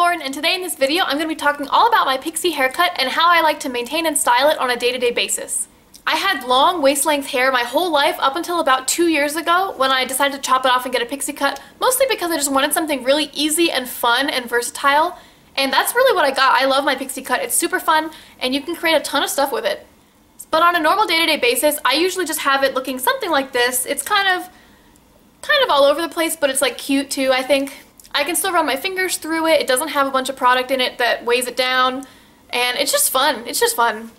Lauren, and today in this video I'm going to be talking all about my Pixie haircut and how I like to maintain and style it on a day-to-day basis. I had long waist-length hair my whole life up until about 2 years ago when I decided to chop it off and get a pixie cut, mostly because I just wanted something really easy and fun and versatile, and that's really what I got. I love my pixie cut. It's super fun and you can create a ton of stuff with it. But on a normal day-to-day basis, I usually just have it looking something like this. It's kind of all over the place, but it's like cute too, I think. I can still run my fingers through it. It doesn't have a bunch of product in it that weighs it down, and it's just fun. It's just fun.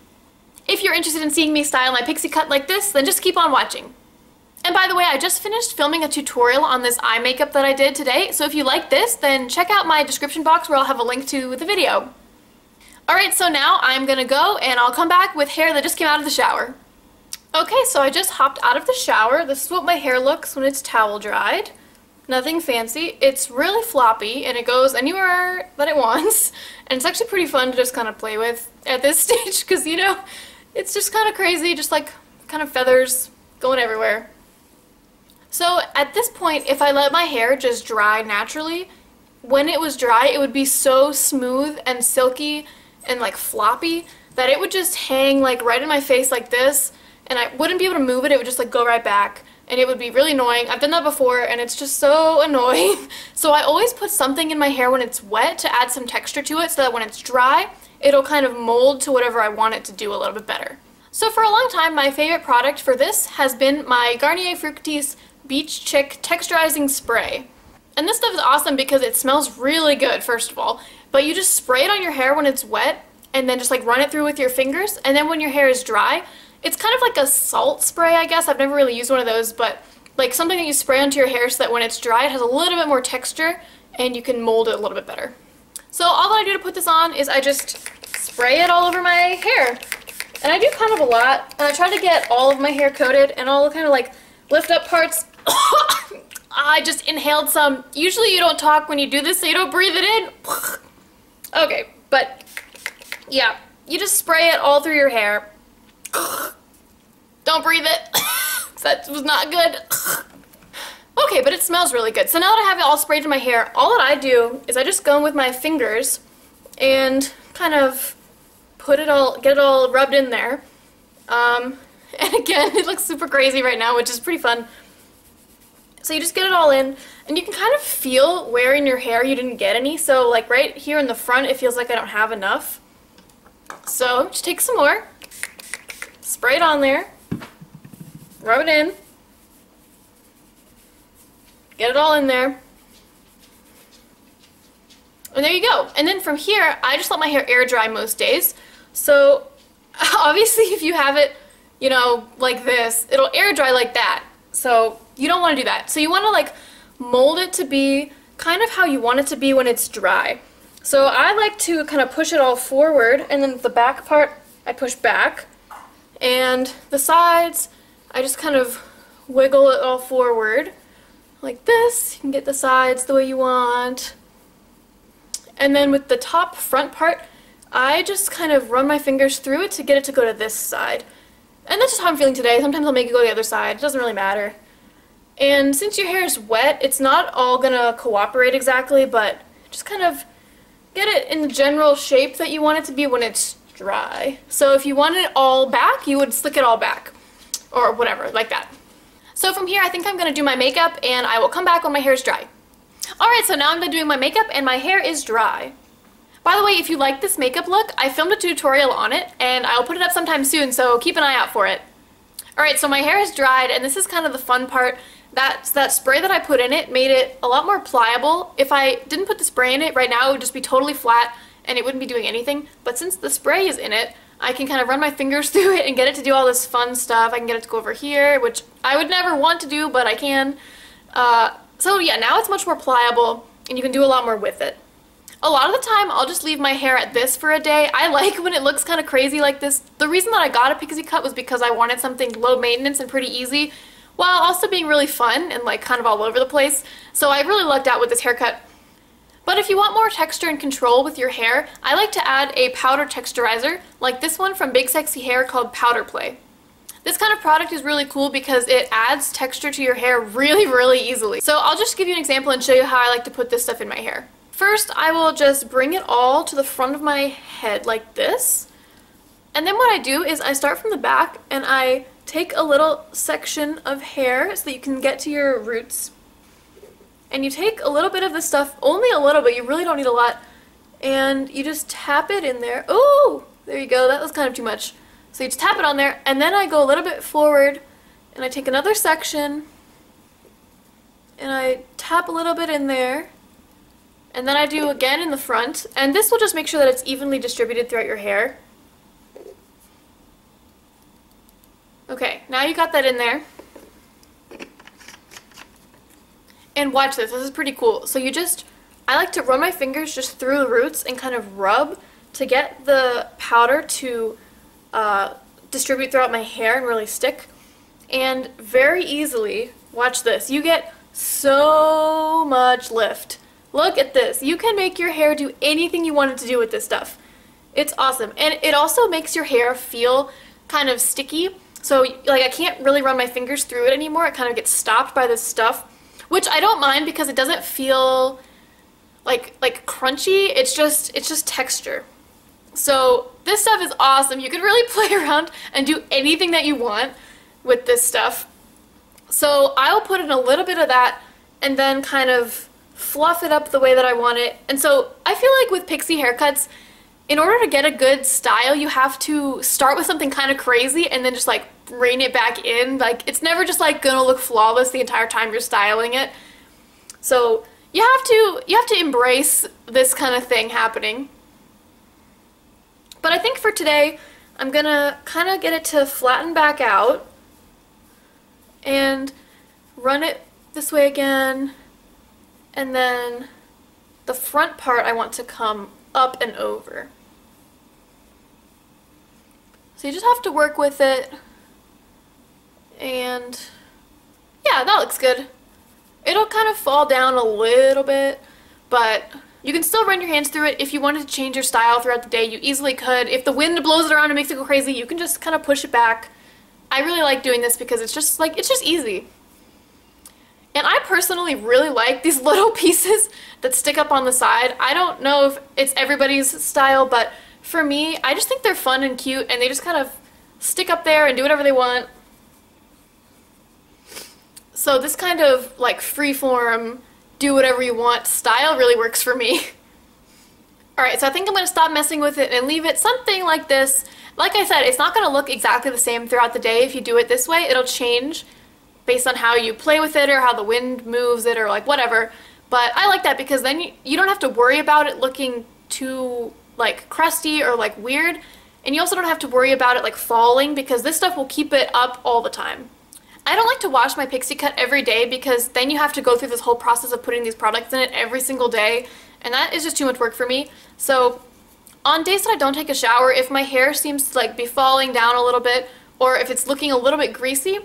If you're interested in seeing me style my pixie cut like this, then just keep on watching. And by the way, I just finished filming a tutorial on this eye makeup that I did today, so if you like this, then check out my description box where I'll have a link to the video. Alright, so now I'm gonna go and I'll come back with hair that just came out of the shower. Okay, so I just hopped out of the shower. This is what my hair looks when it's towel dried. Nothing fancy. It's really floppy and it goes anywhere that it wants, and it's actually pretty fun to just kind of play with at this stage because, you know, it's just kind of crazy, just like kind of feathers going everywhere. So at this point, if I let my hair just dry naturally, when it was dry it would be so smooth and silky and like floppy that it would just hang like right in my face like this, and I wouldn't be able to move it. It would just like go right back. And it would be really annoying. I've done that before and it's just so annoying. So I always put something in my hair when it's wet to add some texture to it so that when it's dry, it'll kind of mold to whatever I want it to do a little bit better. So for a long time, my favorite product for this has been my Garnier Fructis Beach Chic Texturizing Spray. And this stuff is awesome because it smells really good, first of all. But you just spray it on your hair when it's wet and then just like run it through with your fingers. And then when your hair is dry, it's kind of like a salt spray, I guess. I've never really used one of those, but like something that you spray onto your hair so that when it's dry it has a little bit more texture and you can mold it a little bit better. So all that I do to put this on is I just spray it all over my hair. And I do kind of a lot. And I try to get all of my hair coated and all the kind of like lift up parts. I just inhaled some. Usually you don't talk when you do this so you don't breathe it in. Okay, but yeah, you just spray it all through your hair. Don't breathe it. That was not good. Okay, but it smells really good. So now that I have it all sprayed in my hair, all that I do is I just go in with my fingers and kind of get it all rubbed in there. And again, it looks super crazy right now, which is pretty fun. So you just get it all in, and you can kind of feel where in your hair you didn't get any. So like right here in the front, it feels like I don't have enough. So just take some more. Spray it on there, rub it in, get it all in there, and there you go. And then from here, I just let my hair air dry most days. So obviously if you have it, you know, like this, it'll air dry like that. So you don't want to do that. So you want to like mold it to be kind of how you want it to be when it's dry. So I like to kind of push it all forward, and then the back part I push back. And the sides, I just kind of wiggle it all forward like this. You can get the sides the way you want. And then with the top front part, I just kind of run my fingers through it to get it to go to this side. And that's just how I'm feeling today. Sometimes I'll make it go to the other side. It doesn't really matter. And since your hair is wet, it's not all gonna cooperate exactly, but just kind of get it in the general shape that you want it to be when it's dry. So if you want it all back, you would slick it all back or whatever, like that. So from here I think I'm gonna do my makeup and I will come back when my hair is dry. Alright, so now I'm done doing my makeup and my hair is dry. By the way, if you like this makeup look, I filmed a tutorial on it and I'll put it up sometime soon, so keep an eye out for it. Alright, so my hair is dried and this is kind of the fun part. That spray that I put in it made it a lot more pliable. If I didn't put the spray in it right now, it would just be totally flat and it wouldn't be doing anything. But since the spray is in it, I can kind of run my fingers through it and get it to do all this fun stuff. I can get it to go over here, which I would never want to do, but I can. So yeah, now it's much more pliable and you can do a lot more with it. A lot of the time, I'll just leave my hair at this for a day. I like when it looks kind of crazy like this. The reason that I got a pixie cut was because I wanted something low maintenance and pretty easy, while also being really fun and like kind of all over the place. So I really lucked out with this haircut. But if you want more texture and control with your hair, I like to add a powder texturizer, like this one from Big Sexy Hair called Powder Play. This kind of product is really cool because it adds texture to your hair really, really easily. So I'll just give you an example and show you how I like to put this stuff in my hair. First, I will just bring it all to the front of my head like this. And then what I do is I start from the back and I take a little section of hair so that you can get to your roots. And you take a little bit of this stuff, only a little bit, you really don't need a lot, and you just tap it in there. Oh, there you go, that was kind of too much. So you just tap it on there, and then I go a little bit forward and I take another section and I tap a little bit in there, and then I do again in the front, and this will just make sure that it's evenly distributed throughout your hair. Okay, now you got that in there. And watch this, this is pretty cool. So I like to run my fingers just through the roots and kind of rub to get the powder to distribute throughout my hair and really stick. And very easily, watch this, you get so much lift. Look at this, you can make your hair do anything you want it to do with this stuff. It's awesome. And it also makes your hair feel kind of sticky. So like I can't really run my fingers through it anymore, it kind of gets stopped by this stuff. Which I don't mind because it doesn't feel like crunchy, it's just texture. So this stuff is awesome. You can really play around and do anything that you want with this stuff. So I'll put in a little bit of that and then kind of fluff it up the way that I want it. And so I feel like with Pixie haircuts, in order to get a good style, you have to start with something kind of crazy and then just like rein it back in. Like it's never just like gonna look flawless the entire time you're styling it. So you have to embrace this kind of thing happening. But I think for today, I'm gonna kind of get it to flatten back out and run it this way again, and then the front part I want to come up and over. So you just have to work with it, and yeah, that looks good. It'll kind of fall down a little bit, but you can still run your hands through it. If you wanted to change your style throughout the day, you easily could. If the wind blows it around and makes it go crazy, you can just kind of push it back. I really like doing this because it's just easy. And I personally really like these little pieces that stick up on the side. I don't know if it's everybody's style, but for me, I just think they're fun and cute, and they just kind of stick up there and do whatever they want. So this kind of like freeform, do whatever you want style really works for me. Alright, so I think I'm going to stop messing with it and leave it something like this. Like I said, it's not going to look exactly the same throughout the day if you do it this way. It'll change based on how you play with it or how the wind moves it or like whatever. But I like that because then you don't have to worry about it looking too like crusty or like weird. And you also don't have to worry about it like falling because this stuff will keep it up all the time. I don't like to wash my Pixie cut every day because then you have to go through this whole process of putting these products in it every single day, and that is just too much work for me. So on days that I don't take a shower, if my hair seems to like be falling down a little bit or if it's looking a little bit greasy,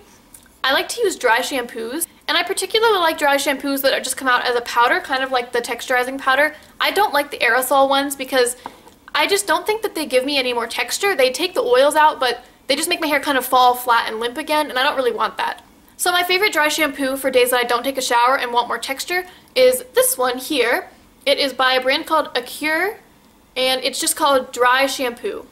I like to use dry shampoos. And I particularly like dry shampoos that just come out as a powder, kind of like the texturizing powder. I don't like the aerosol ones because I just don't think that they give me any more texture. They take the oils out, but they just make my hair kind of fall flat and limp again, and I don't really want that. So my favorite dry shampoo for days that I don't take a shower and want more texture is this one here. It is by a brand called Acure, and it's just called Dry Shampoo.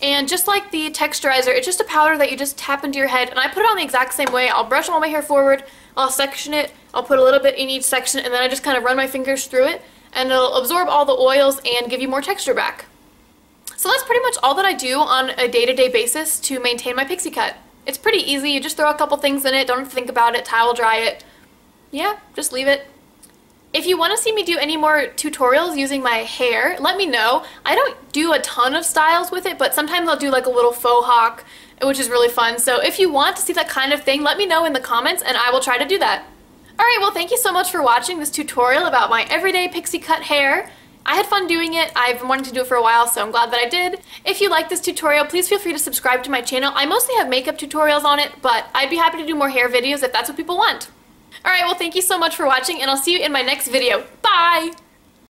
And just like the Texturizer, it's just a powder that you just tap into your head, and I put it on the exact same way. I'll brush all my hair forward, I'll section it, I'll put a little bit in each section, and then I just kind of run my fingers through it, and it'll absorb all the oils and give you more texture back. So that's pretty much all that I do on a day-to-day basis to maintain my Pixie cut. It's pretty easy, you just throw a couple things in it, don't have to think about it, towel dry it. Yeah, just leave it. If you want to see me do any more tutorials using my hair, let me know. I don't do a ton of styles with it, but sometimes I'll do like a little faux hawk, which is really fun. So if you want to see that kind of thing, let me know in the comments and I will try to do that. Alright, well thank you so much for watching this tutorial about my everyday Pixie cut hair. I had fun doing it. I've been wanting to do it for a while, so I'm glad that I did. If you like this tutorial, please feel free to subscribe to my channel. I mostly have makeup tutorials on it, but I'd be happy to do more hair videos if that's what people want. Alright, well thank you so much for watching, and I'll see you in my next video. Bye!